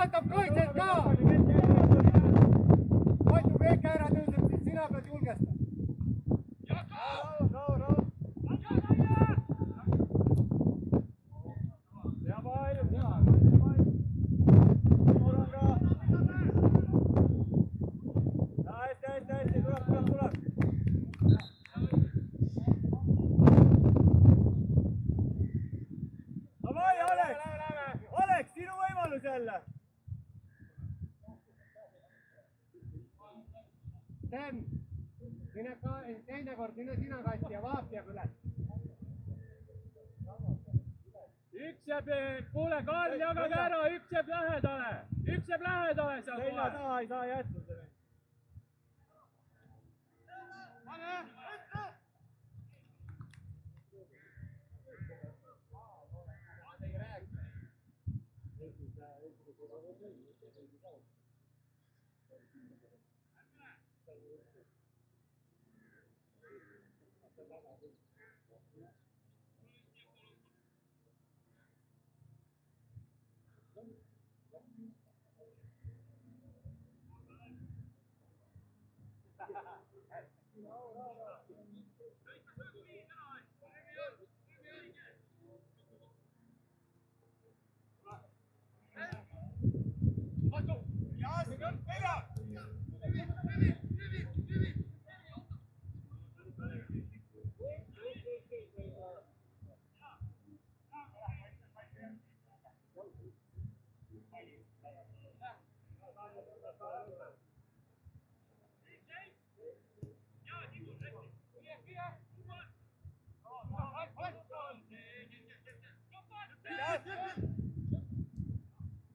vaatab kaitset ka! Matu kõik ära tõuseb, siis sina pead julgestama. Sten, teine kord mine sina kasti ja vaat jääb üles. Üks jääb, kuule Karl, jagage ära, üks jääb lähedale seal kohe. Selja taha ei saa jätta.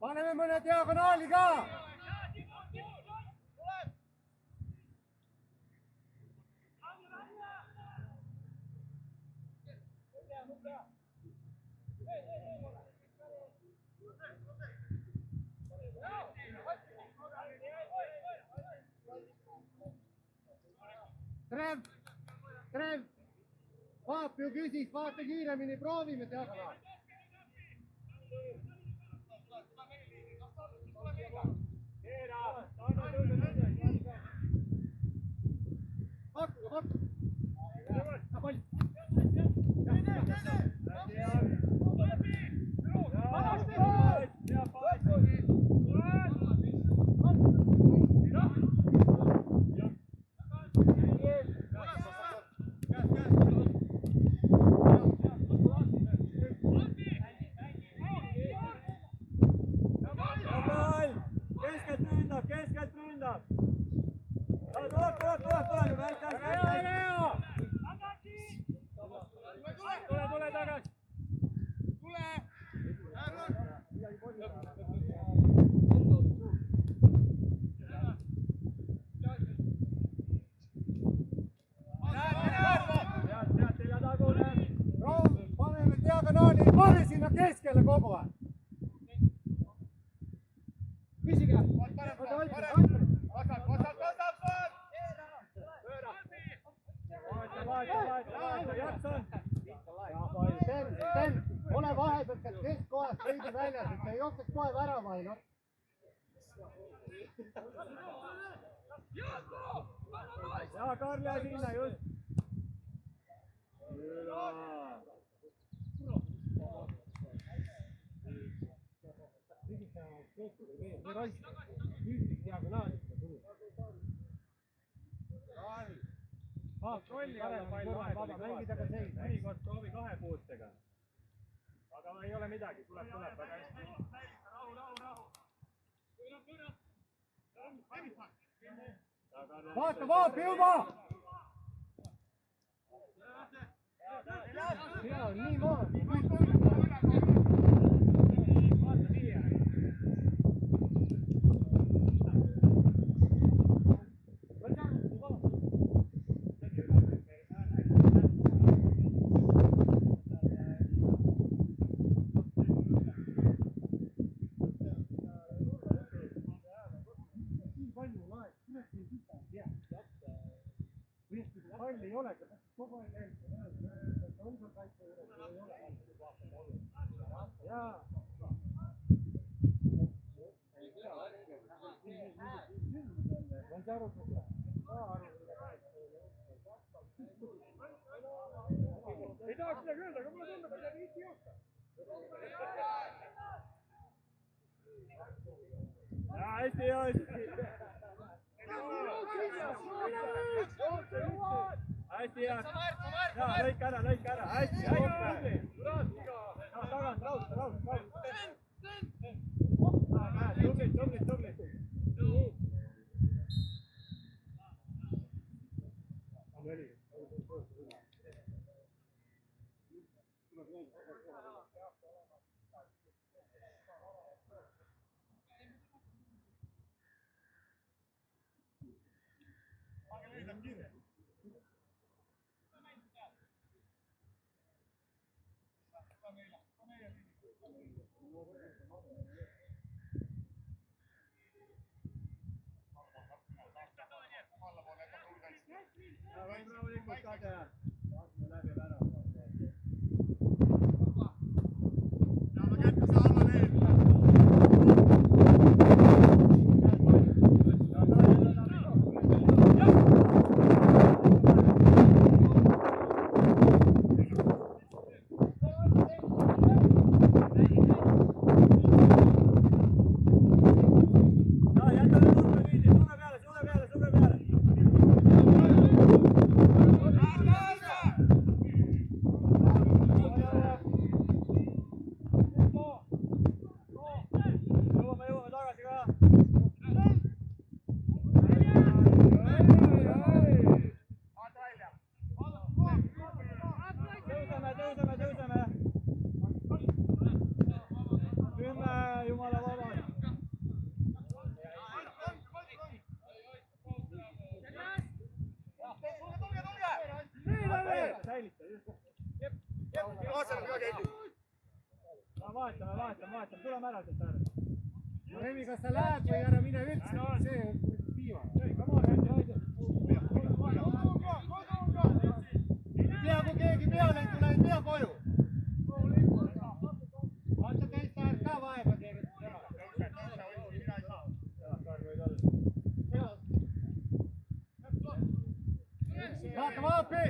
Paneme mõne diagonaali ka! Trev! Paap ju küsis, vaata kiiremini, proovime diagonaali. Pane sinna keskele kogu aeg. Püsige. Sten, ole vahepeal sealt keskkohast veidi väljas, et ei jookseks kohe värava ei noh. Ja Karl ja sinna just. Kontrolli alla palju vaba, mängida ka seis. Mõnikord proovi kahe puustega. Aga ei ole midagi, tuleb väga hästi. Vaata, vaata juba! Hea, nii maha. Vaata siia. Palli ei ole, kogu aeg on sul kaitse juures, ei ole. Jaa. ei saa aru, ei tahaks midagi öelda, aga mulle tundub, et ei viitsi joosta. jaa, hästi, hea, hästi. hästi hea. jaa, lõika ära, hästi, hästi. tagant, raud. Tubli. Vaatame, tuleme ära sealt ära. Remi, kas sa lähed või ära mine üldse? See on viimane. Pea kui keegi peale ei tule, ei pea koju. Vaata teist ajad ka vaeva keerid. Vaata vaapi!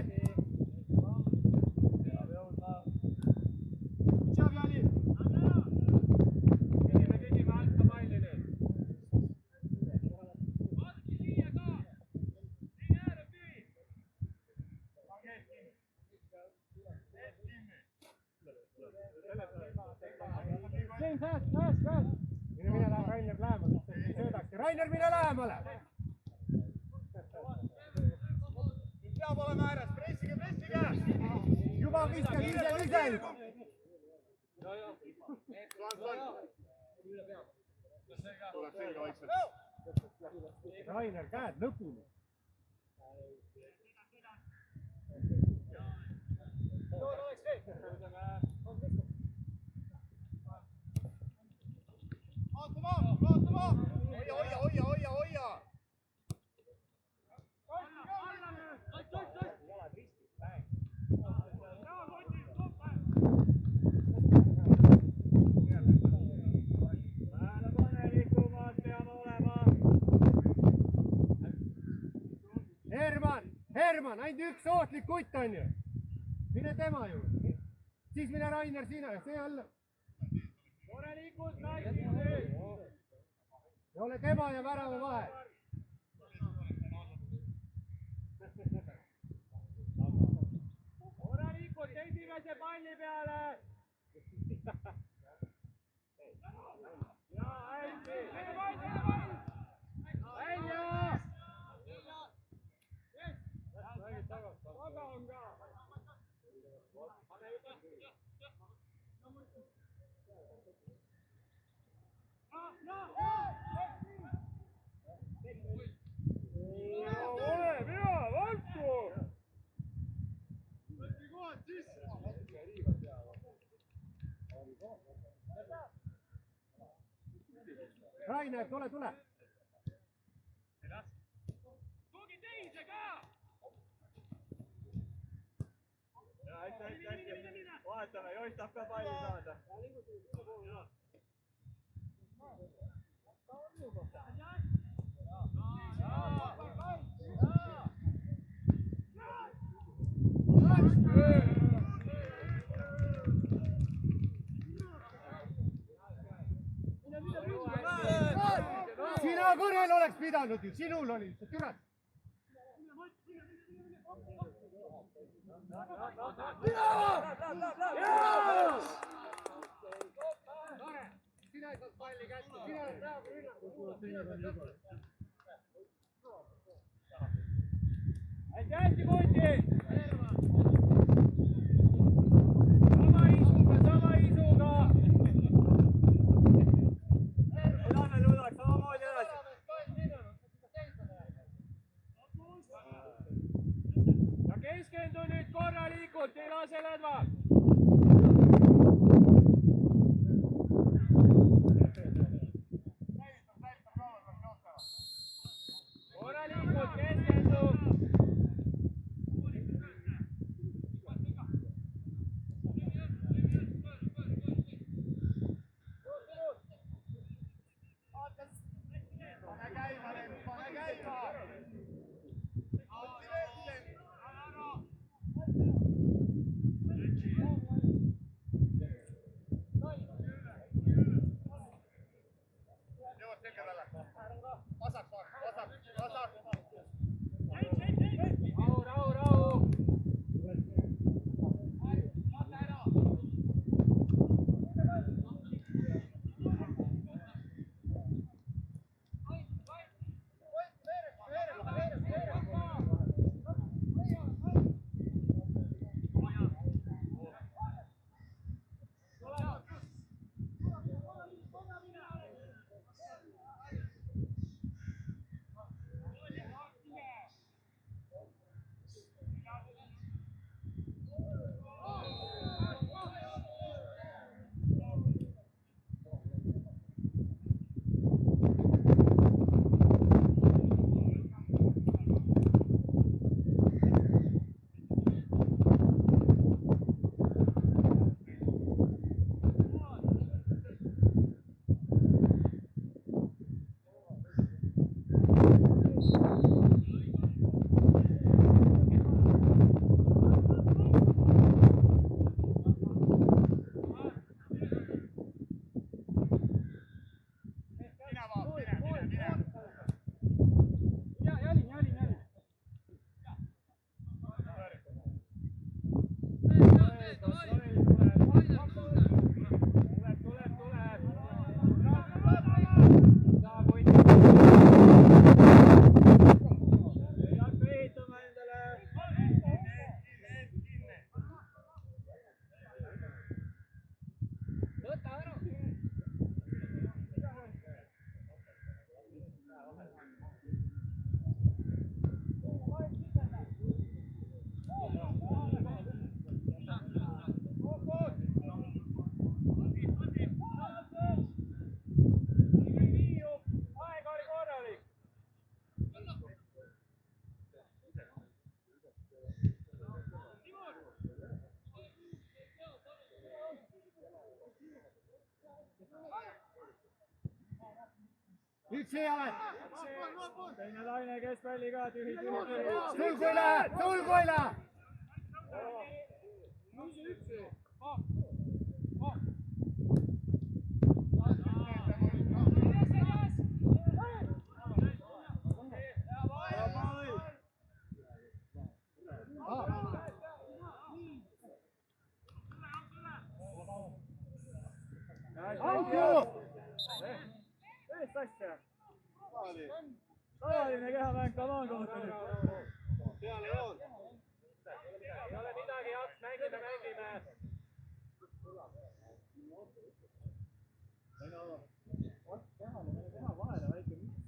Mine läheb Rainer lähemale, ei söödaks. Rainer, mine lähemale! Peab olema ääres, pressige! Juba viskab ise juba! Rainer, käed lõpuni! Hoia! Herman, ainult üks ootlik kutt on ju. Mine tema juurde. Siis mine Rainer sina ja see alla. Korralikult naised! Ja ole tema ja värava vahel. Korralikult esimese palli peale! Ja hästi! Välja! Taga on ka! Rainer, tule! Tugi teise ka! Hästi. Vaatame, joistab ka palli saada. Sina kõrval oleks pidanud ju, sinul oli, türat. Sina ei saanud palli kätte, sina oled praegu rünnakus. Hästi Kuti! Sama isuga! Lähme Ludak, samamoodi edasi. Ja keskendu nüüd korralikult, ei lase ledva! Korralikult, keskendu! Üksi oled! Teine laine keskvälli ka, tühi. Sulgu ei lähe! Sulgu ei lähe! Tavaline kehamäng, come on kohta nüüd. Peale joon! Ei ole midagi, jaks, mängime! Teha vahele väike miks.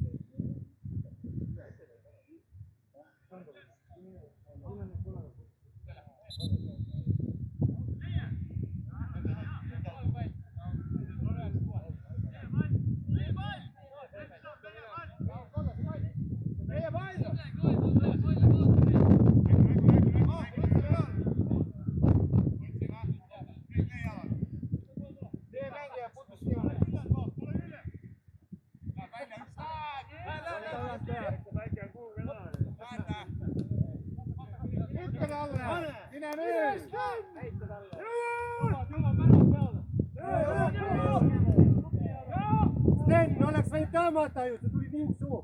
saamata ju, see tuli nii suur.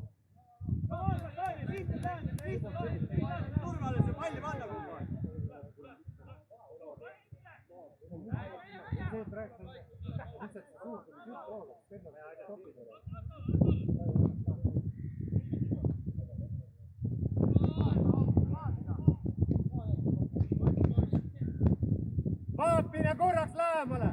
Turvale see palli panna kogu aeg. See praegu on lihtsalt suur, suur pool, et stopid ära. Paapine korraks lähemale!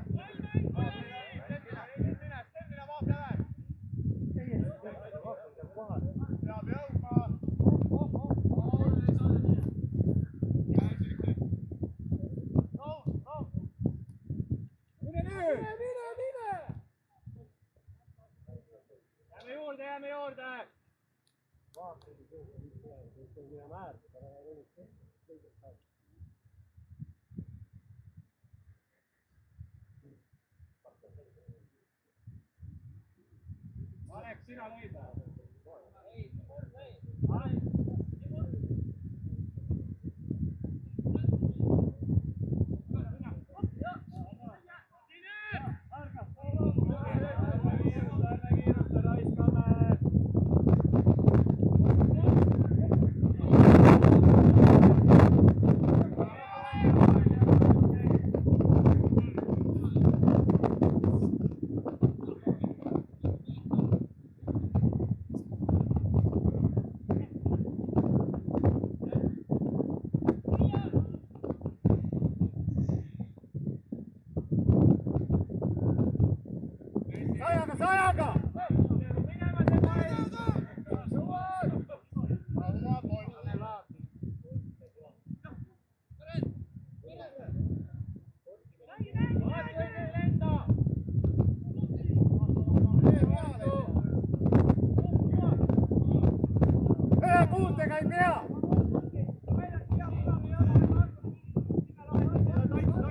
Jääme juurde! Alex, sina lõid või? Kuultega ei pea!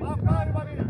Hakka juba minna!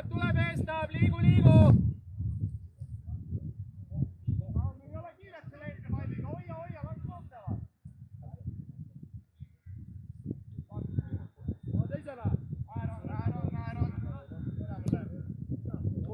Tuleb eestab, liigu! Ei ole kiiret selle ette palliga, hoia, las kohtuvad! Teisele! Rahu!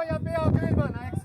Hoia pea külmana, eks?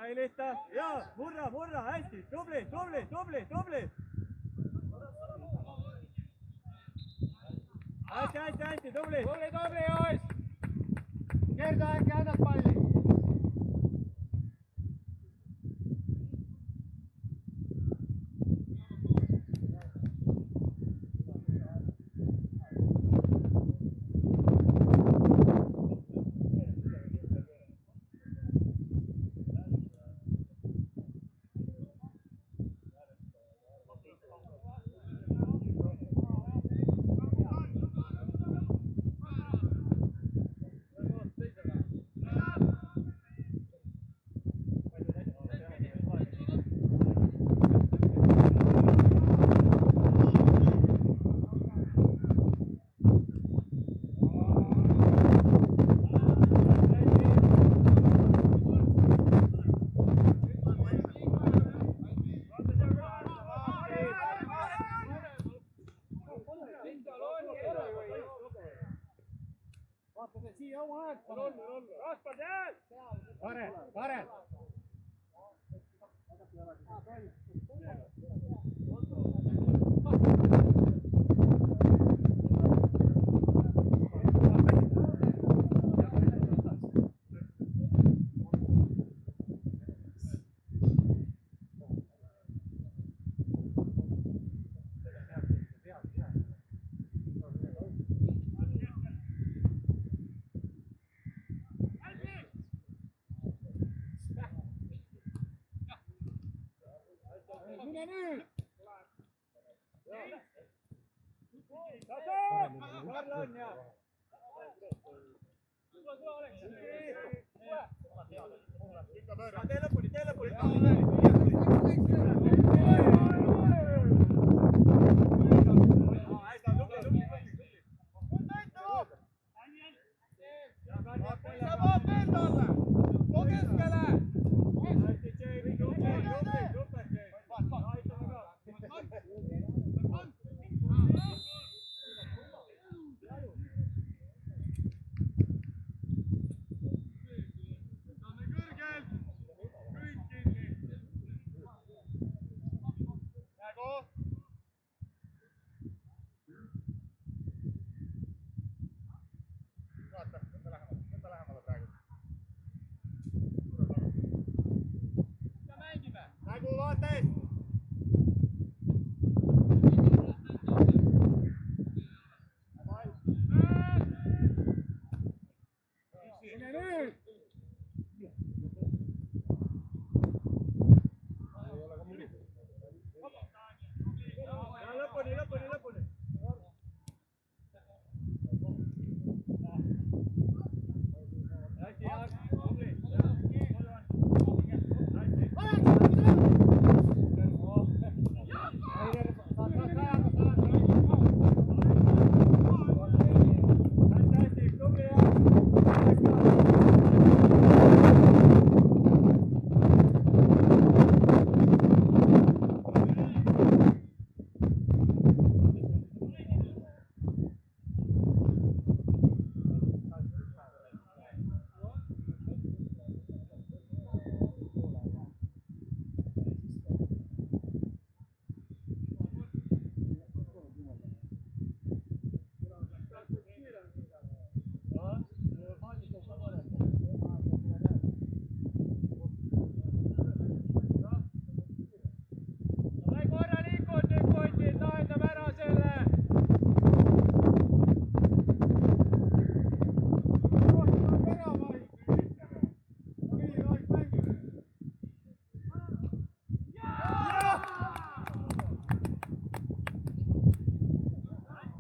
Säilitä. Joo, murra, hästi. Tubli. Hästi, tubli. Tubli, ois! Kerta äkki annad palli! Kaspar, jääd! Karel! Mine nüüd! Karl on ja. Tee lõpuni, tee lõpuni. Nägu vaates! Mine nüüd! Lõpuni.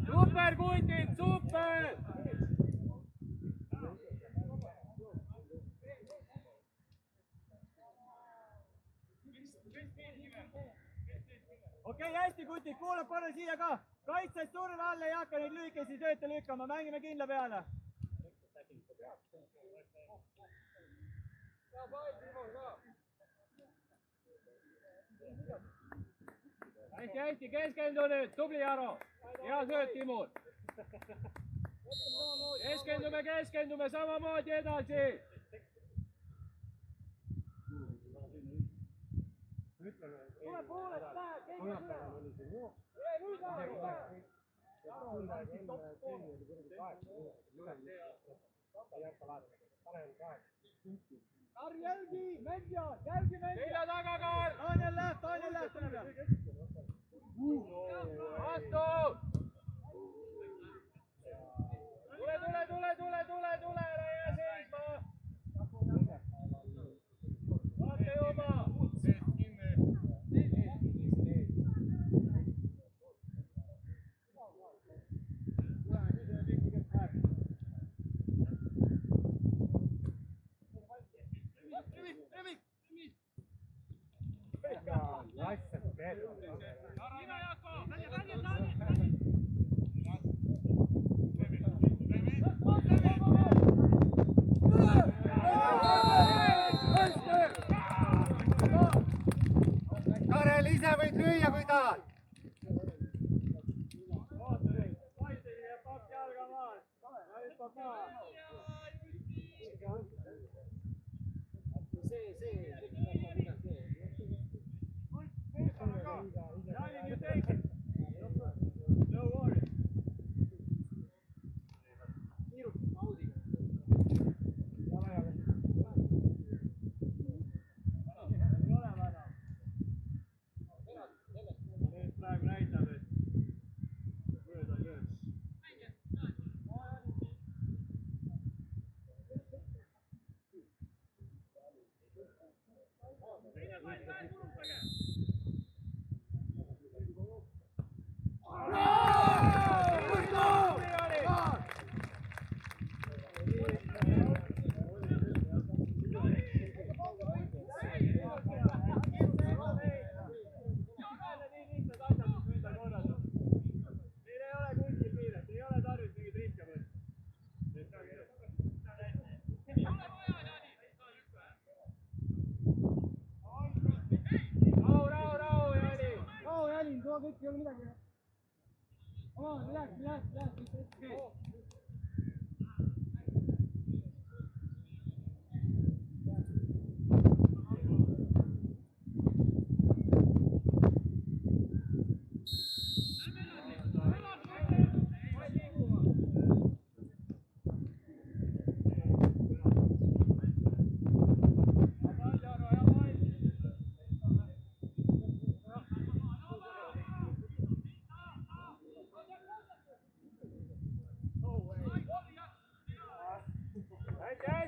Super, Kuitin, super! Okei, hästi Kuti, kuulab korra siia ka. Kaitsed surve all ei hakka neid lühikesi sööte lükkama, mängime kindla peale. Hästi, keskendu nüüd, tubli Jaro! Hea sööt, Timur! Keskendume samamoodi edasi! Tule poolest läheb, Karl jälgi, Medja, jälgi Medja! Selja taga, Karl! Taanel läheb selle peale! Vastu! Tule, ära jää seisma! Vaata juba! Karel, ise võid lüüa, kui tahad! Paisi ja pakk jalga maas. Alin, you take it. No worries. Nüüd praegu näitab, et mööda lööks.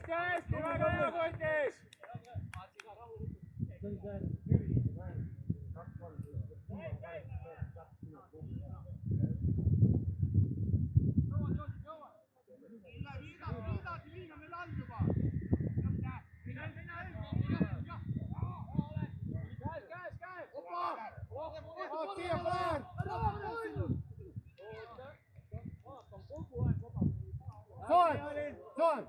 Hästi, väga hea võitis! Soon,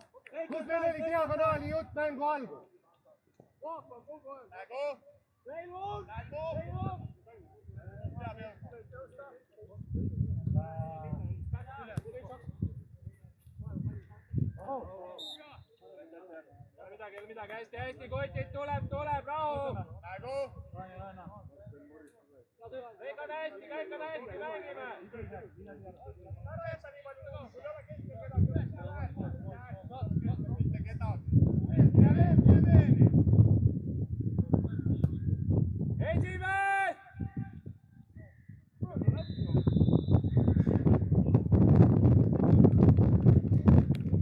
kus meil oli diagonaali jutt mängu algus? Ei ole midagi, hästi, kotid tuleb, rahu! Kõik on hästi, mängime! Esimene!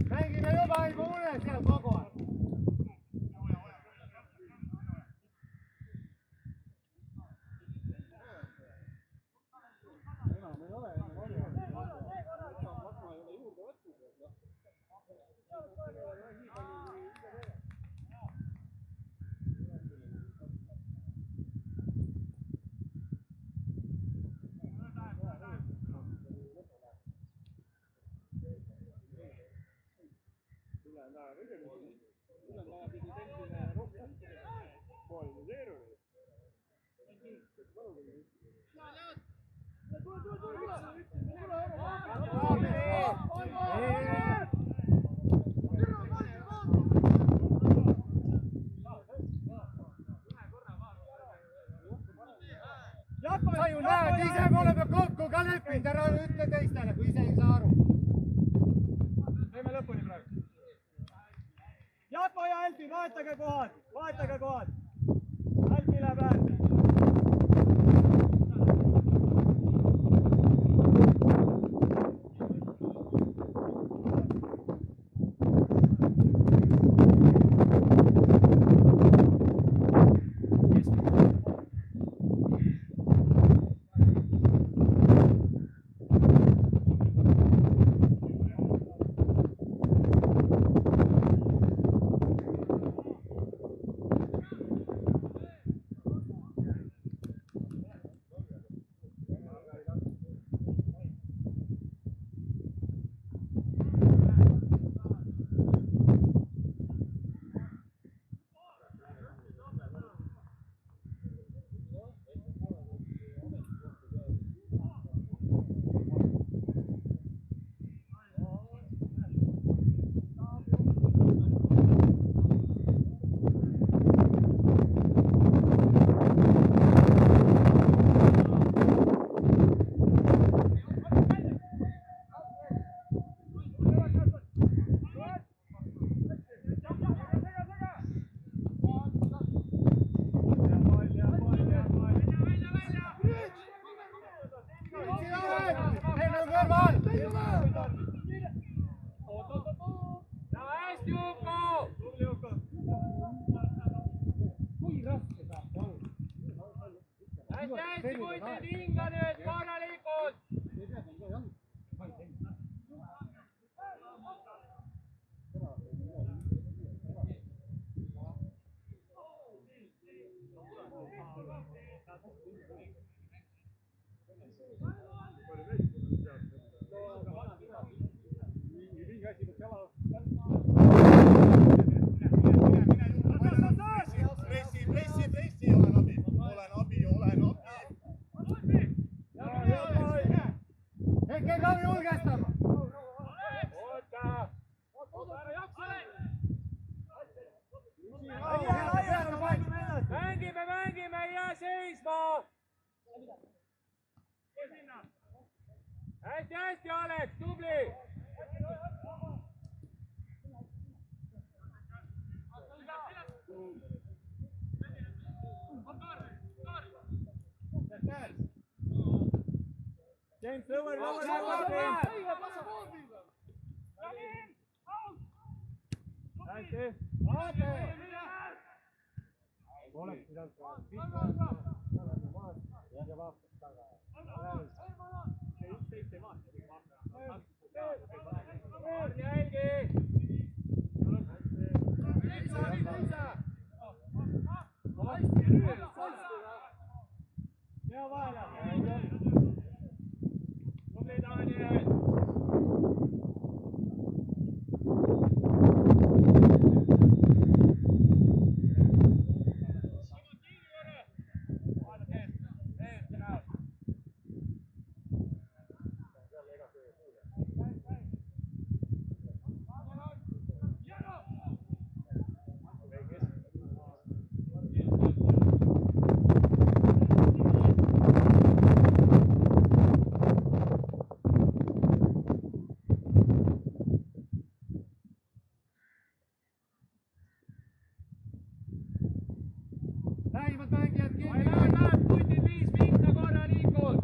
Mängime juba ei kuule seal kogu aeg. Sa ju näed, ise me oleme kokku ka leppinud, ära ütle teistele, kui ise ei saa aru. Teeme lõpuni praegu. Jaako ja Elfi, vahetage kohad. Elfi läheb äärde. hästi, Alex, tubli! James, lower! Hästi! Oleks pidanud ja vaatad taga. Jälgi! Hea vahele! Tubli, Daniel! Lähivad mängijad kinni! Lähed, puntid 5 pinta korra liikud!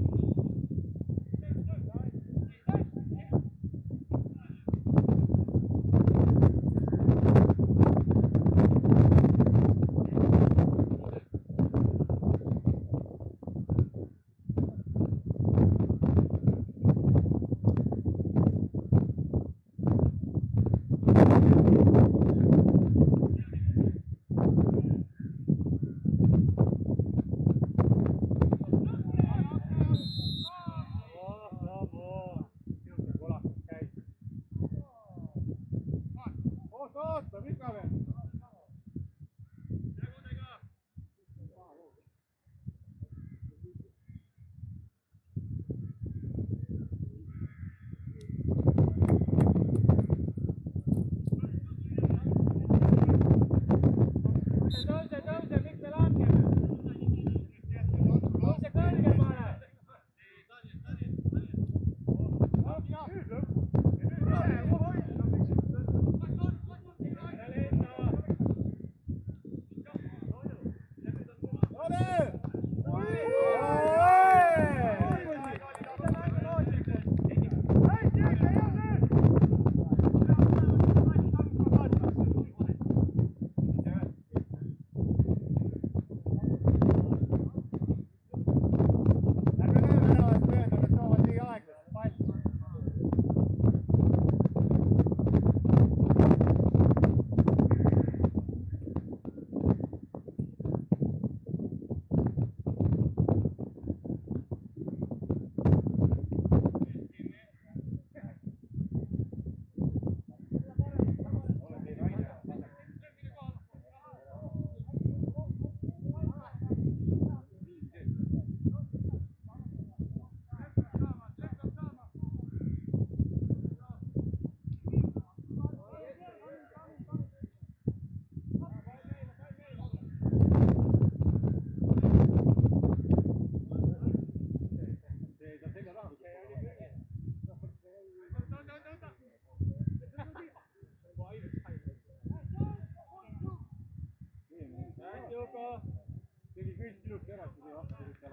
Oota, mikä veel? Tõuse, miks me langeme? Tõuse kõrgemale!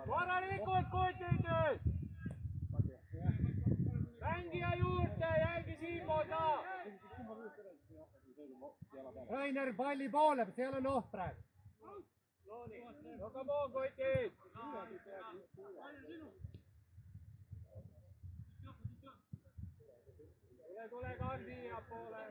Korralikult puntid nüüd! Mängija juurde, jälgi siinpool ka! Rainer palli poole, seal on oht praegu. Come on, kotid! Tule ka siia poole!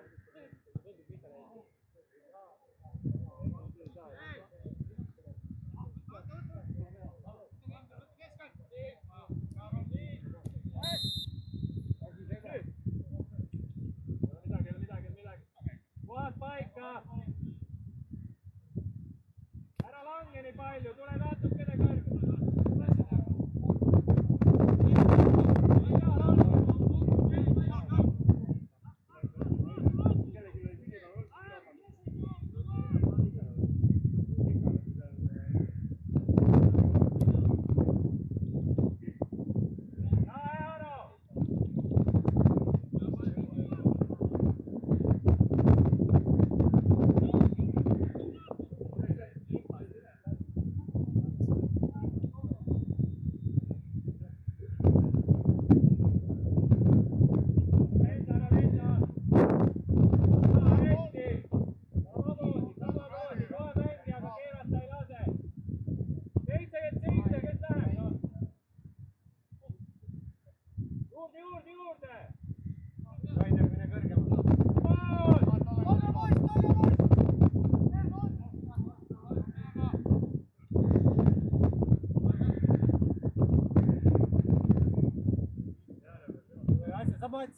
Kohad paika! Ära lange nii palju, tule natukene kõrgemale!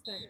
tegi?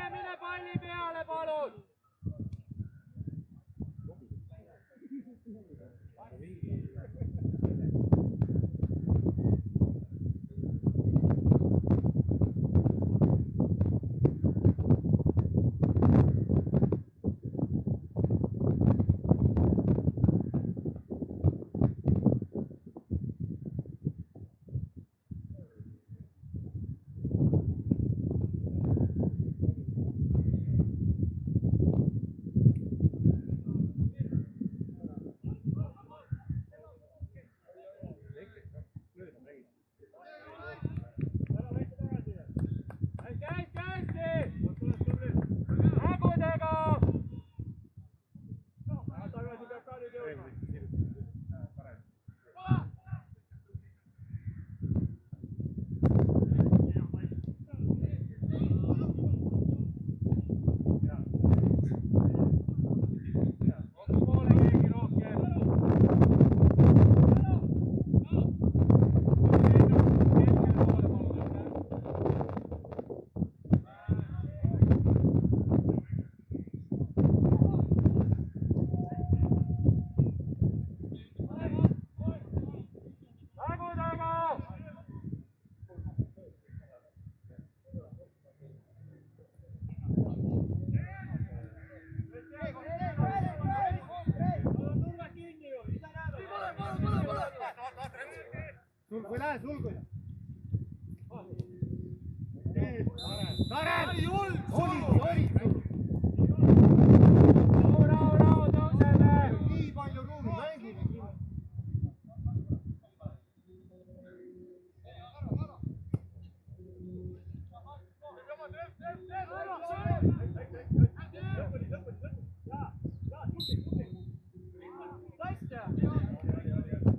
Mine palli peale, palun! Sulgu lähe, sulgu! Karen! Oli! Rahu, tõuseme! Nii palju ruumi, mängime!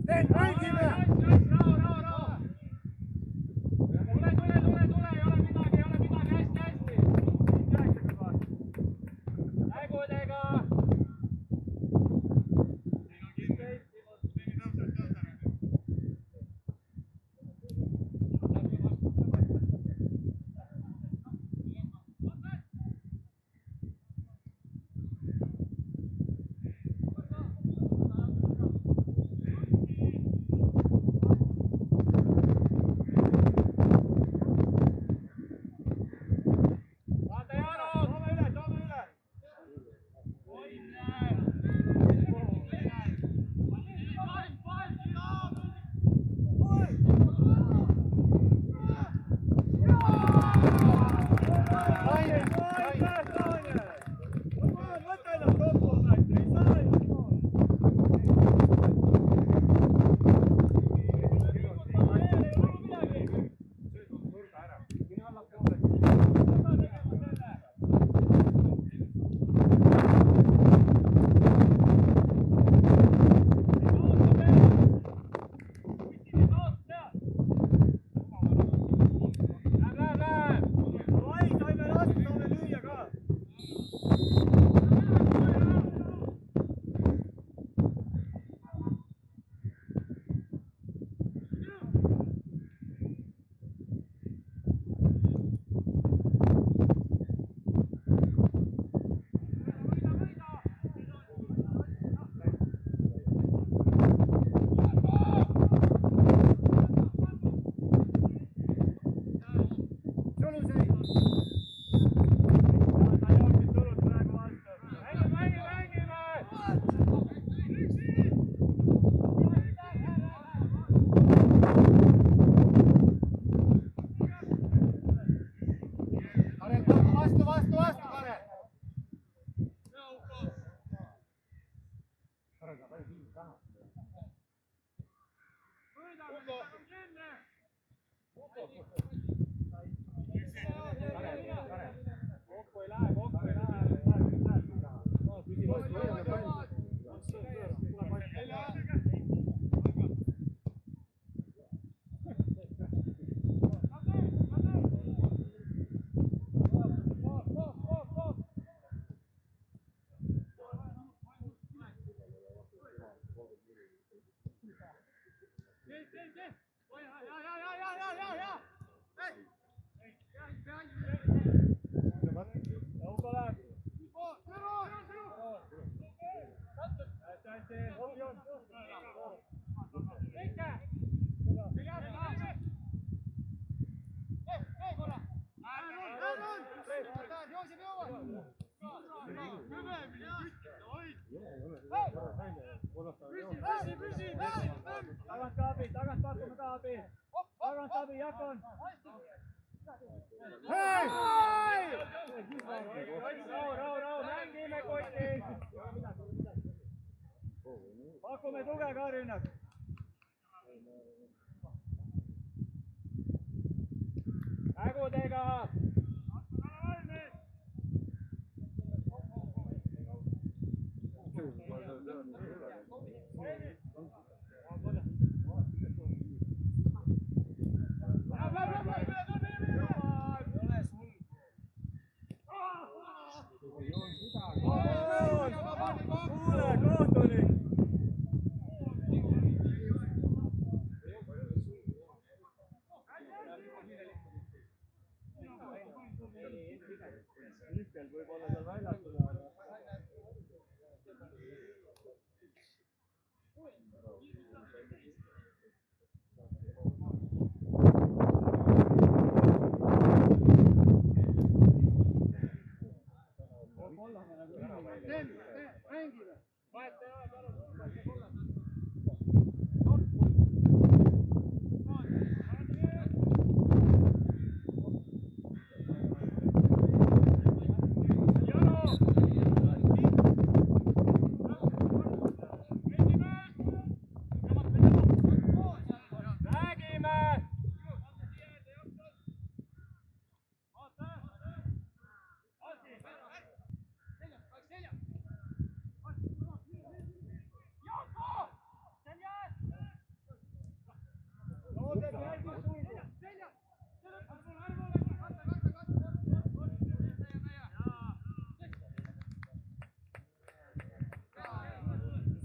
Sten, mängime! Tule, ei ole midagi, hästi! Kokku ei lähe. Tagant pakkume kaabi. Tagant abi, Jakon. Hei! Rahu, mängime kotti. Pakume tuge ka rünnak. Ägudega.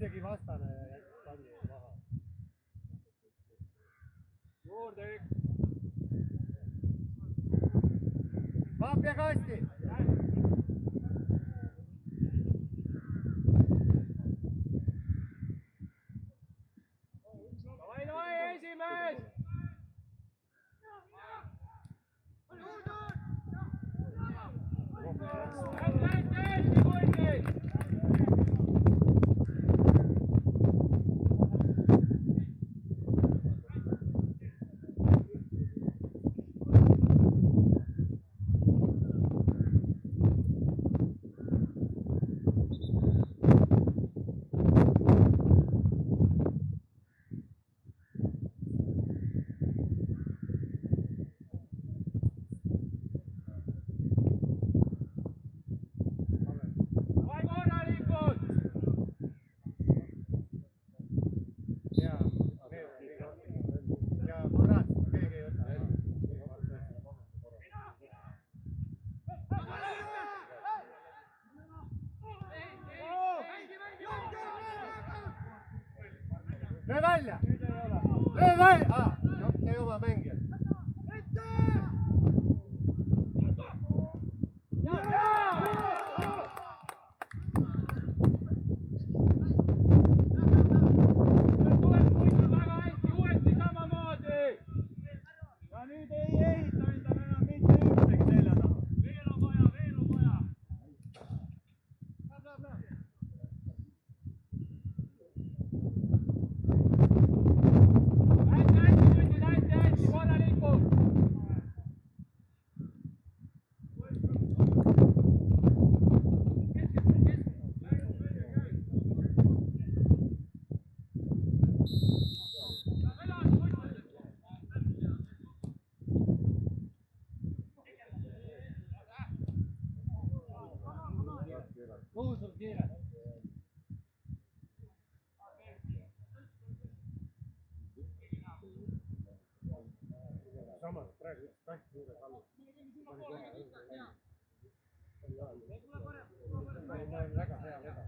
Isegi vastane pani maha. Juurde üks. Vaapja kasti! Davai, esimees! Hästi, poisid! Löö välja! Löö välja! Ei oma mängija. Ja nüüd ei ehita endale enam mitte ühtegi selja taha. Veel on vaja. Hästi, kuhu sul kiire? samas praegu üks kast juures all. Ma olen väga hea veda.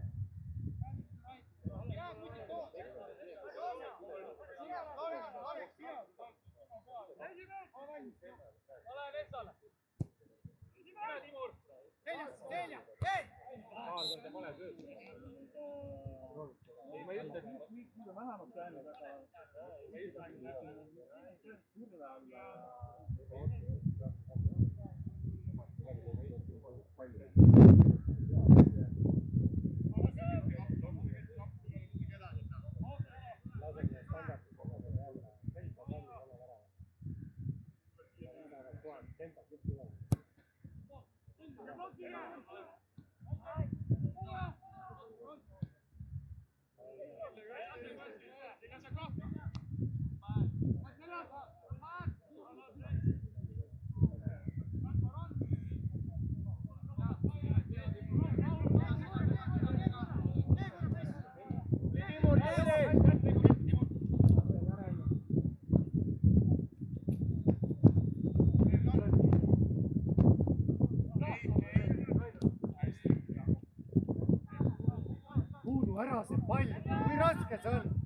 Kuulu ära see pall, kui raske see on?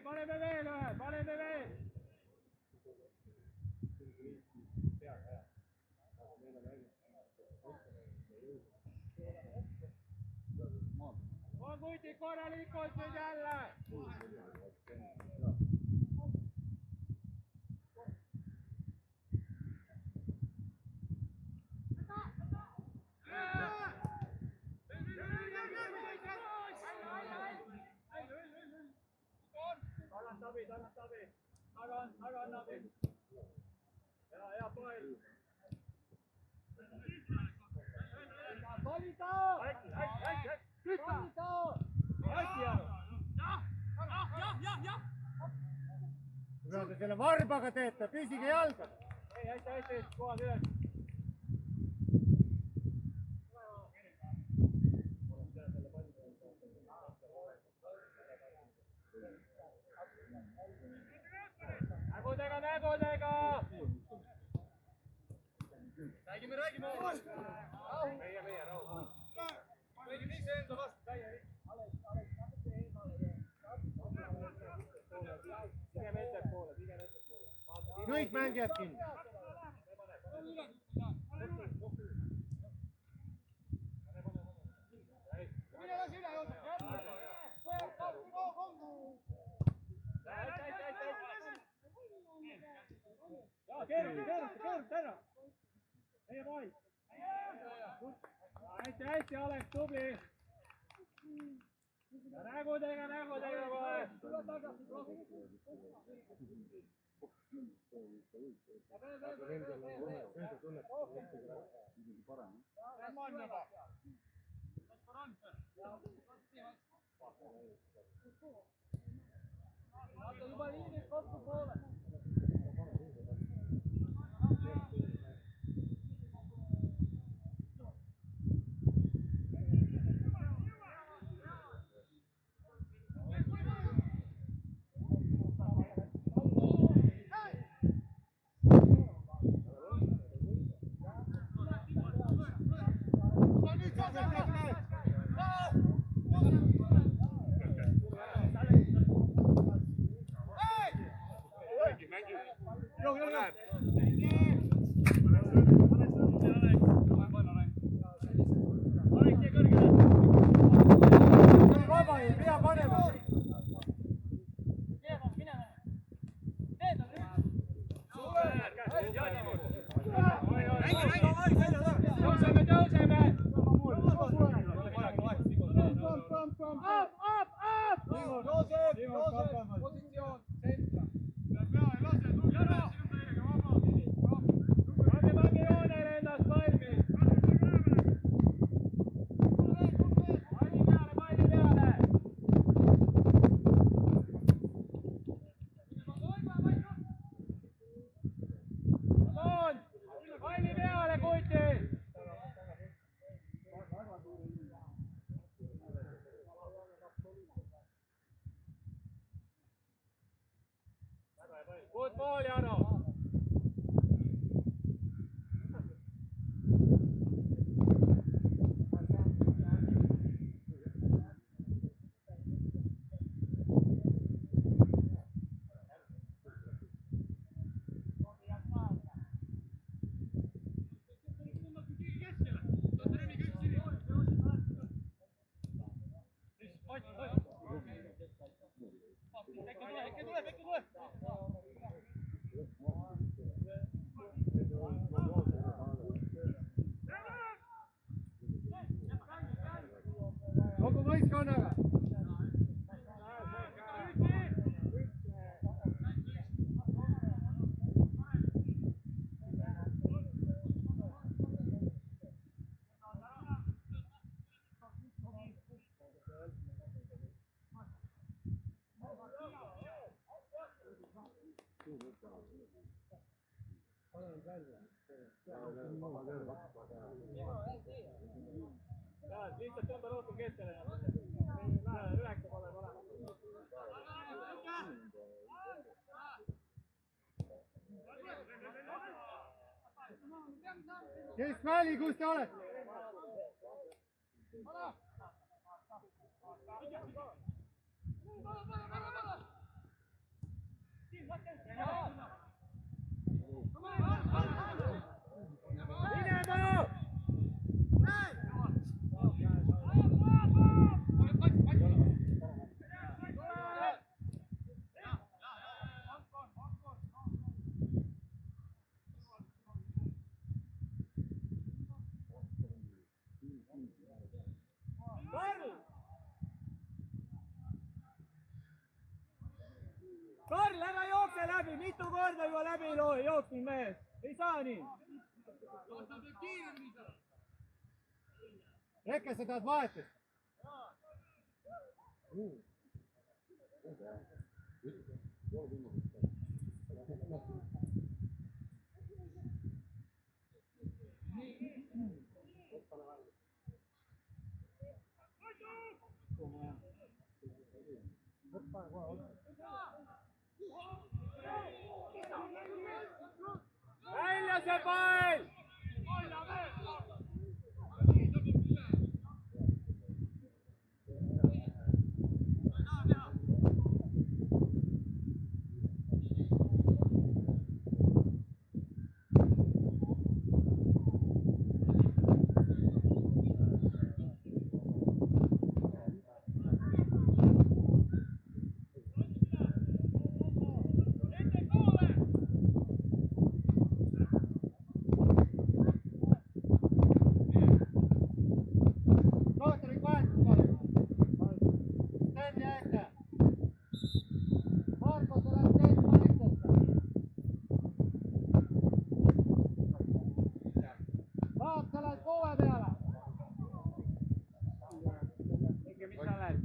Paneme veel ühe, paneme veel! On kuiti korralikult nüüd jälle! Anna tabi! Taga anna abi! Hea poel! Palli tao! Palli tao! Hästi jääb! Mida te selle varbaga teete? Püsige jalga! Ei, hästi, kohad üles! Nägudega! Räägime! Rahu! Meie, rahu! Kõigil ise enda vastu! Pigem ettepoole! Kõik mängijad kinni! Keeruta ära! Meie poiss! Hästi, Alex, tubli! Nägudega kohe! Tule tagasi, juba liinid kokku poole! Tõuseme, tõuseme! Pange joonele ennast valmis! Palli peale! Palli peale, Kuti! Good ball, Jaro! Kogu võistkonnaga. Lihtsalt tõmba rohkem keskele. Üheksa pole olema. Keskväli, kus te olete? Minema! Karl, ära jookse läbi, mitu korda juba läbi jooksnud mees, ei saa nii. Rekke, sa tahad vahetust? Välja see pall! Tohtorik vahetus palun. Sten ja Eke. Marko, sa lähed teist vahetust. Paap, sa lähed poole peale. Minge, mis sa lähed?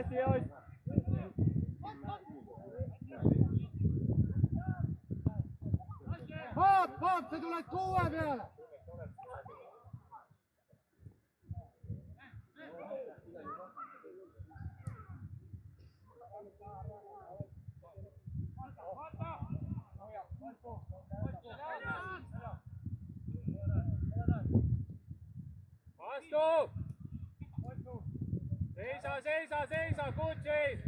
hästi, Joos. Haap, sa tuled 6 peale! Vastu! Seisa, kutsis!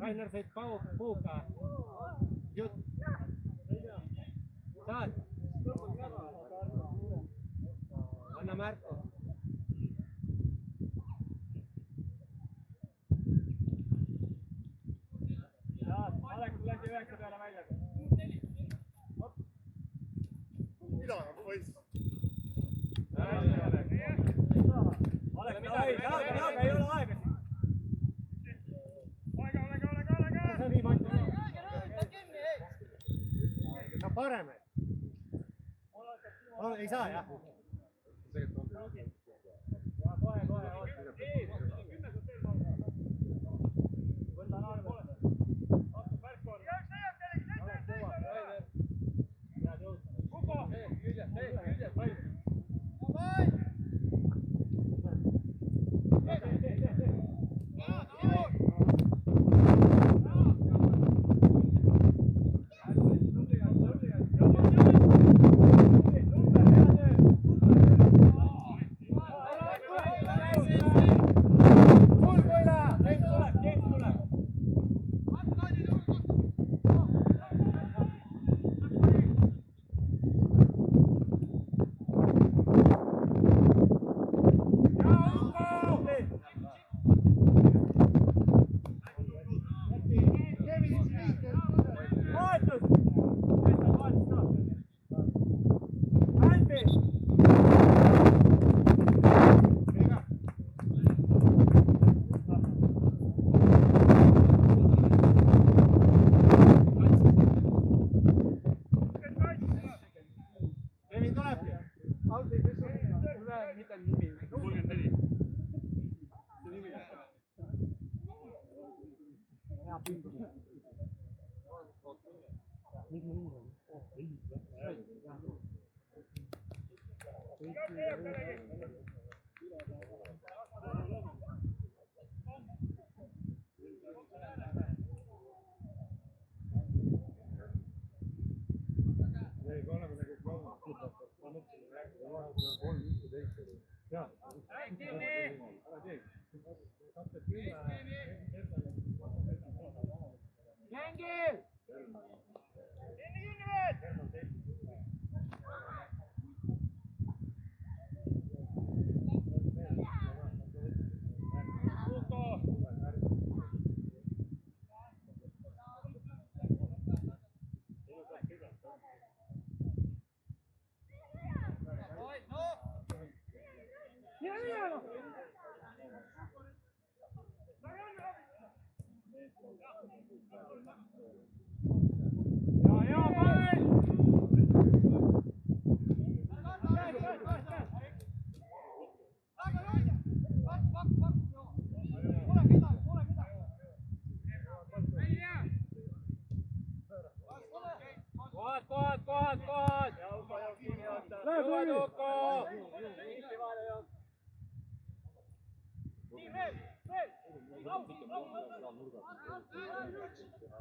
Rainer sõid puuka. Jutt. Saad? Anna märku. Alex, lasi 9 peale välja. Mida on poiss? Alex, jalga, ei ole aega siin. See on nii matš. Saab parem. Ei saa, jah?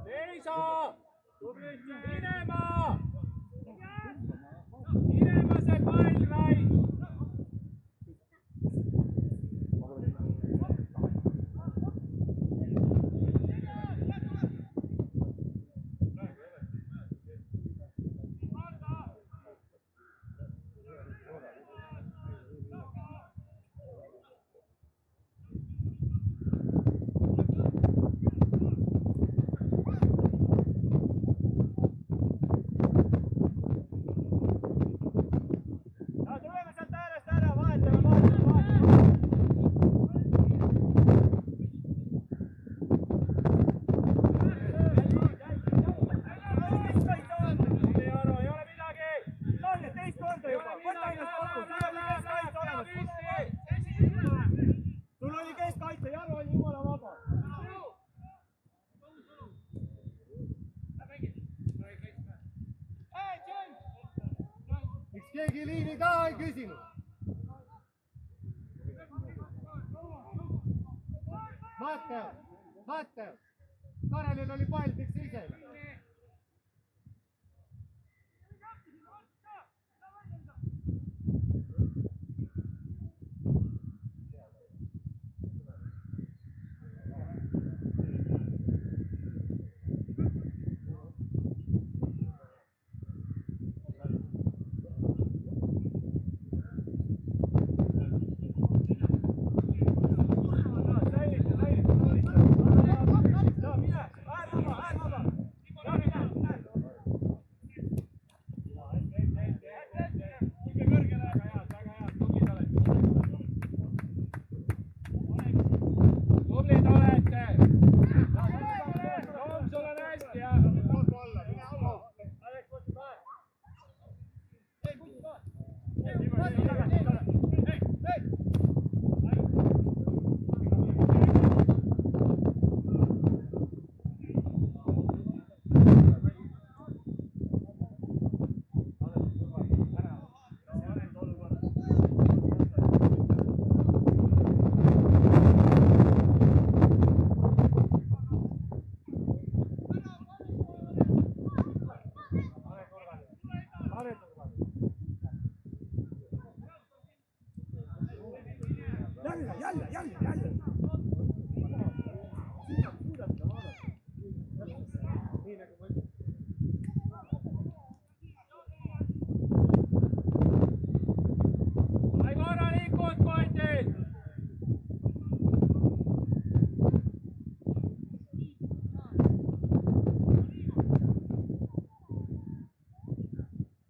Seisa! Minema! Minema se pall, Rai! keegi liini taha ei küsinud. Mattev, Karelil oli pall, miks sa ise?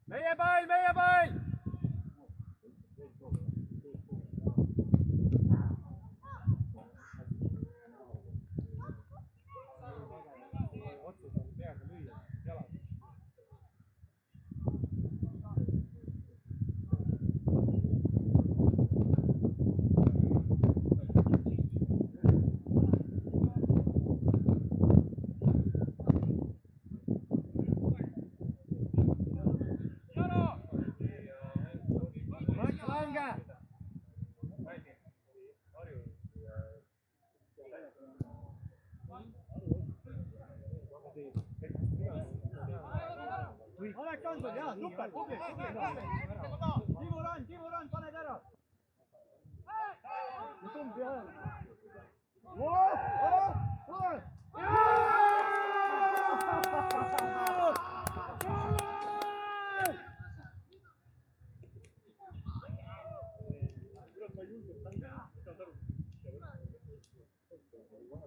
Meie pall! Aleksander, jaa, super, tubli. Tiimuran, paned ära. Ja tumbi ajal.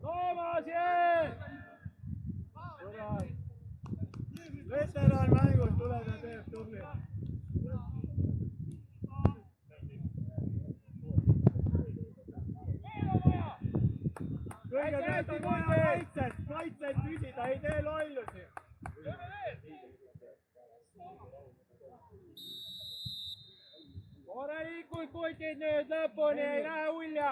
Toomas, jee! Veteran mängus tuleb ja teeb tubli. Kõige tähtsam on kaitset püsida, ei tee lollusi. Korralikult kutid nüüd lõpuni, ei lähe ulja.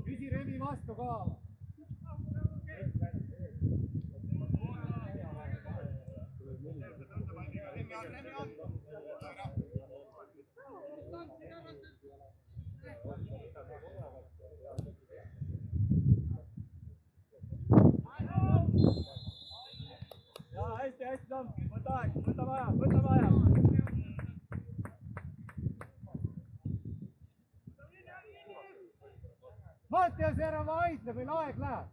Küsi Remi vastu ka. Jaa, hästi, Tamm, võta aeg, võta vaja. Mattias ära vaidle, meil aeg läheb.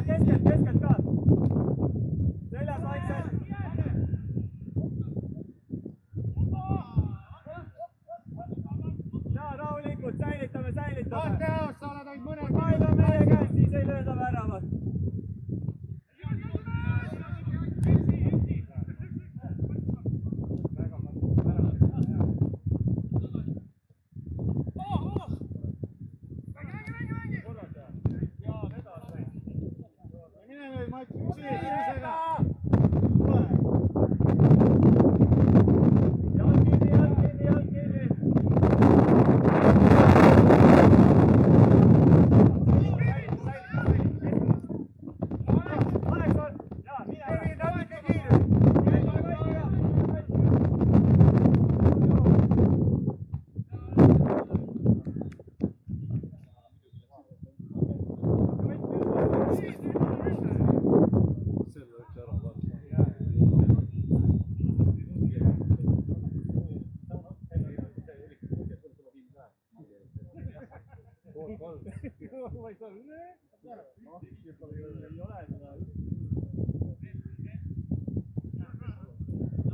keskelt ka. Seljas vaikselt. Ja rahulikult, säilitame. Mateos, sa oled ainult mõne Pall on meie käest, siis ei lööda väravat. Mine nüüd, Mats, üksi hirusega. Jalg kinni.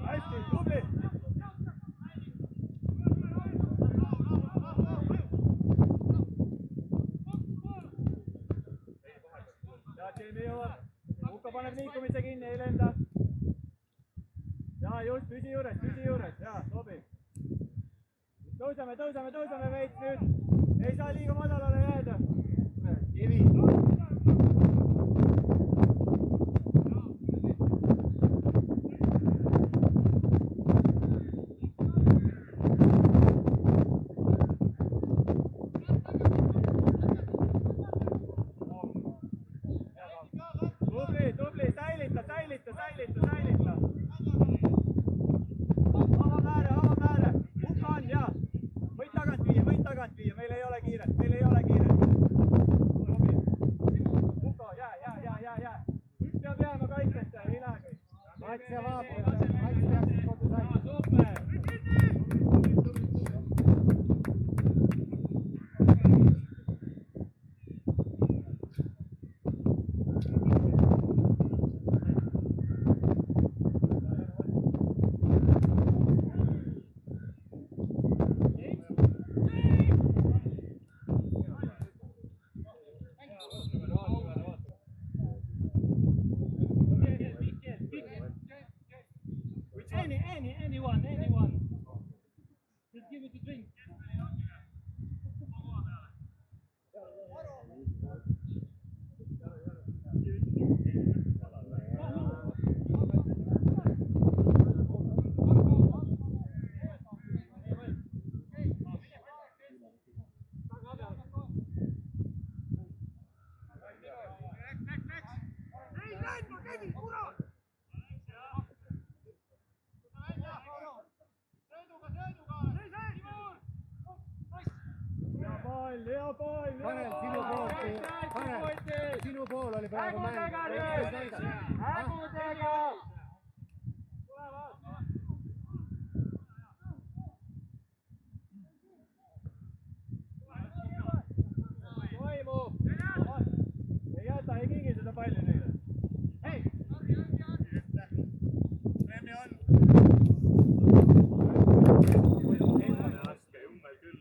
Hästi, tubli! Ja Jimmy jõuab. Ukka paneb liikumise kinni, ei lenda. Ja just, püsi juures, ja sobib. Tõuseme veits nüüd. Ei saa liiga madalale jääda. Kivi. Tubli, säilita. Avamäärä. Ukka on, jaa. Võid tagant viia, meil ei ole kiiret. Ukka, jää. Üks peab jääma kaitsesse, ei lähe kõik. Mats ja Vaapur, Mats peaksid kodu saima. Anyone. Just give it a drink. Tanel, sinu pool oli praegu mäng. Toimub! Ei jäta, ei kingi seda palli neile. Hei! Remmi on! Endale laske, jummel küll.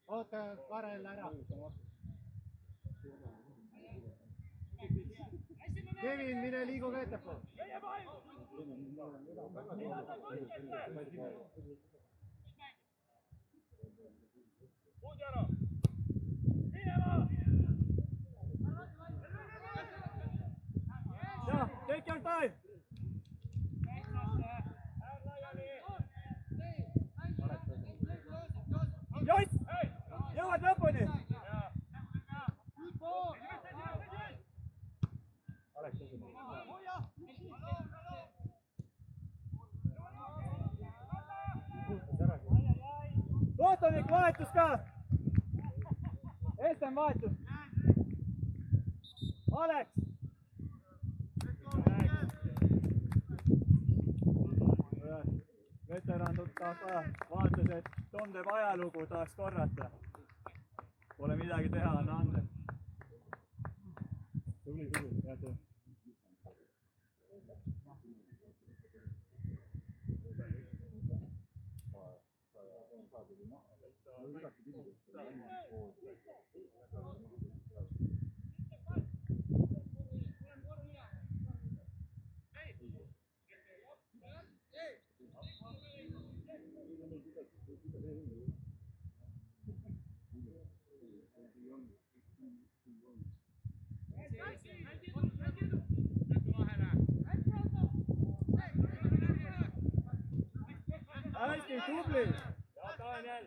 Oota Karel ära. Kevin, mine liigu ka ettepoole. Ja, take your time. Jois! Jõuad lõpuni! vahetus ka. Estem vahetus. Alex. Veteran tahab ka, vaatas, et Tom teeb ajalugu, tahaks korrata. Pole midagi teha, anna ande. Tubli, hea töö. Hästi, tubli! Ja Daniel!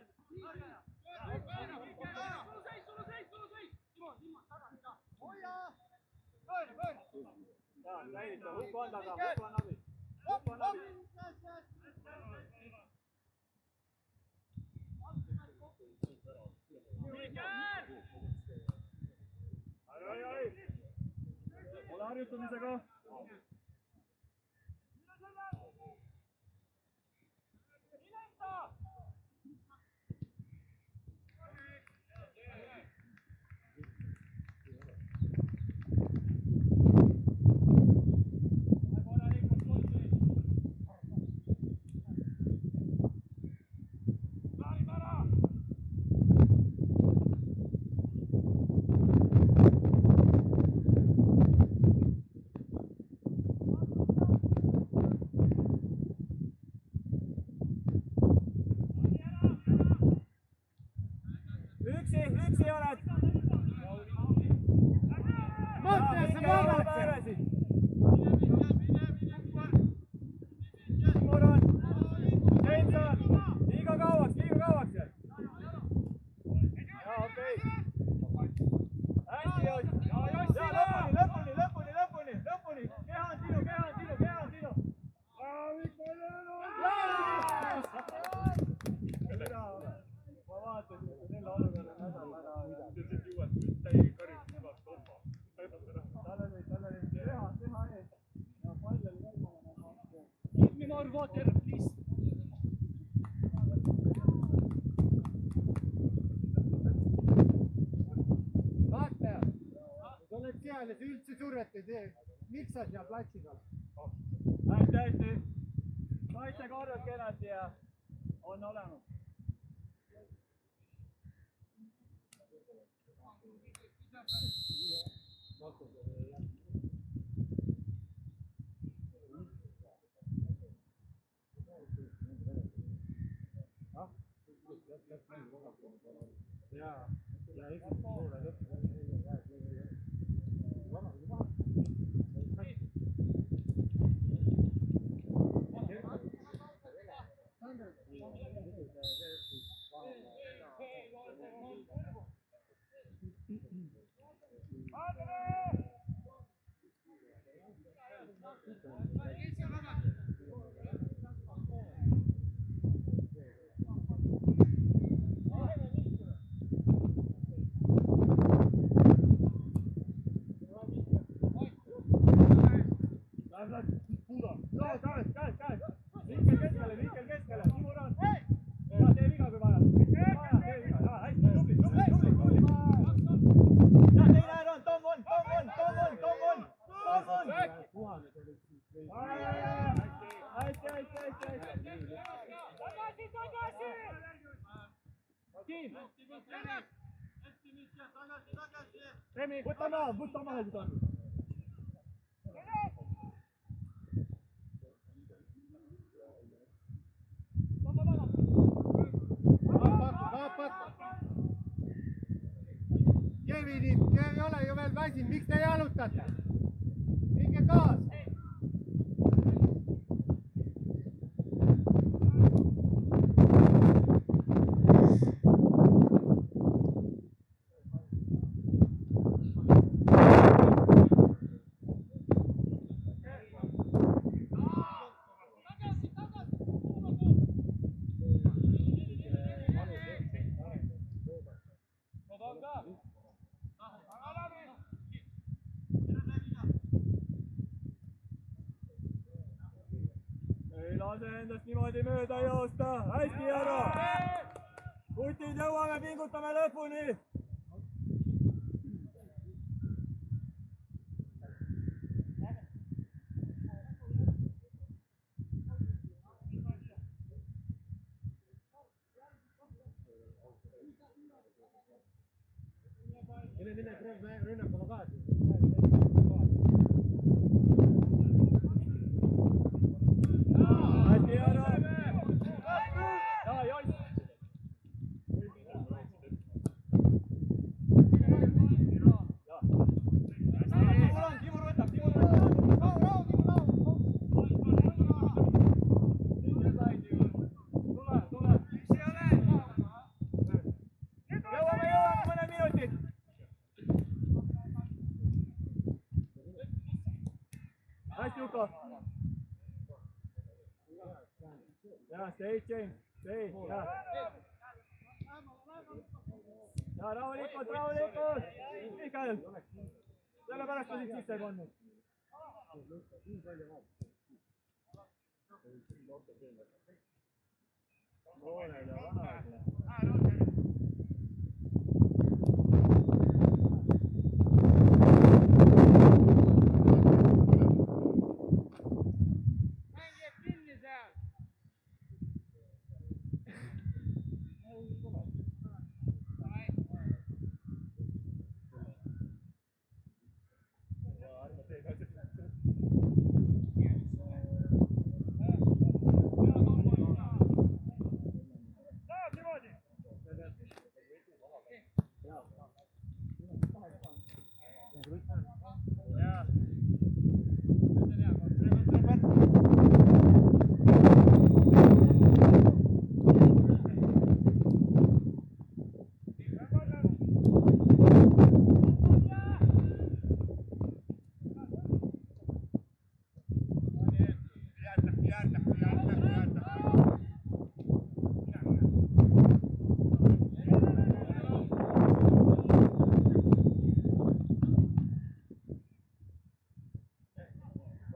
Jaa, näidita, hukk on taga, hukk on abi. Hukk on abi. Ai! Ole harjutamisega. Yksi olet. Mõtteessa vaadata! Timur on. Seinsa. Liiga kauaks. Jaa, okei. Hästi jõud. Jaa, lõpuni. Keha on sinu. Ma vaatasin, et selle olukorra nädal ära. Täiega karjus juba toppa. Talle oli teha ees. Ja pall oli välmane. Give me more water, please. Vaata, sa oled seal ja sa üldse survet ei tee. Miks sa seal platsi peal? Hästi. Kaitse korras kenasti ja on olemas. Liikel keskele. Timur on. Ja tee viga, kui vaja. Hästi, tubli. Ja teine ära on. Tom on. Hästi. Tagasi! Kim. Remi, võta maha, kui ta on. Kevin ei ole ju veel väsinud, miks te jalutate? Minge kaas! ei lase endast niimoodi mööda joosta, hästi Jaro! Kutid jõuame, pingutame lõpuni! Mine proovi rünnakule kaasa. Hästi Jaro! Stay, James. Stay. Ja rahulikult, rahulikult. Mikael. Sellepärast ma siit sisse ei pannud.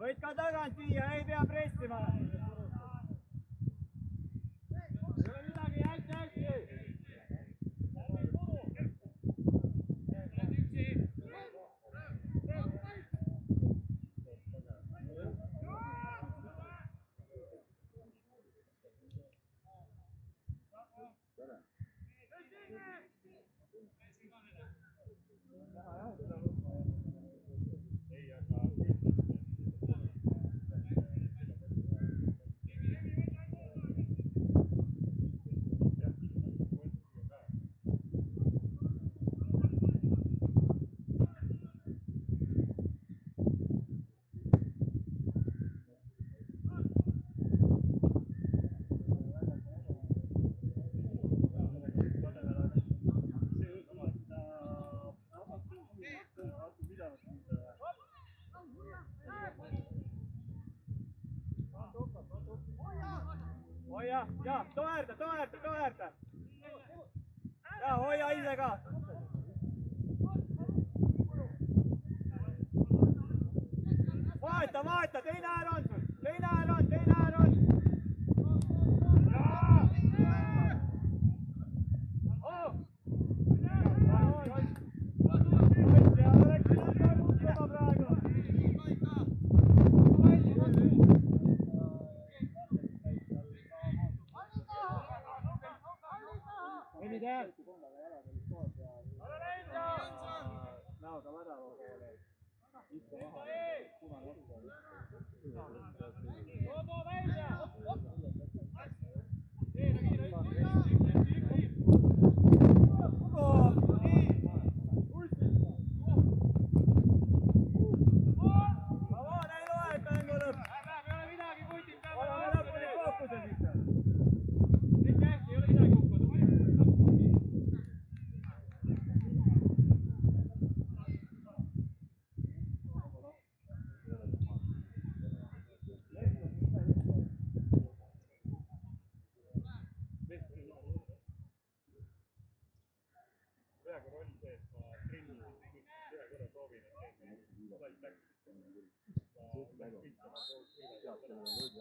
Võid ka tagant viia, ei pea pressima. Ei ole midagi, hästi. Hoia, ja, toerda. Ja, hoia ise ka. Vaeta, teine äär on sul, teine äär on.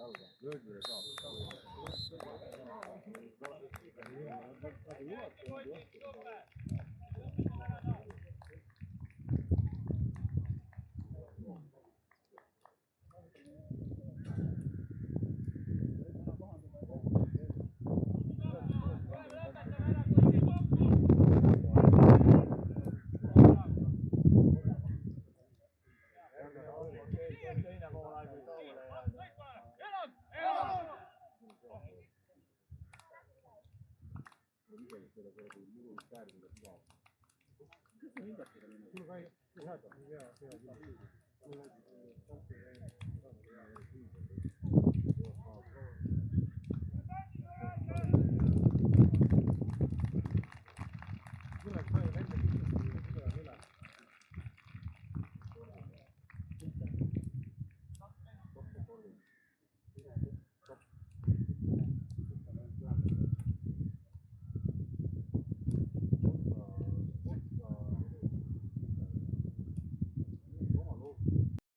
Teine poolaeg või Soomule Sul ka ei häda.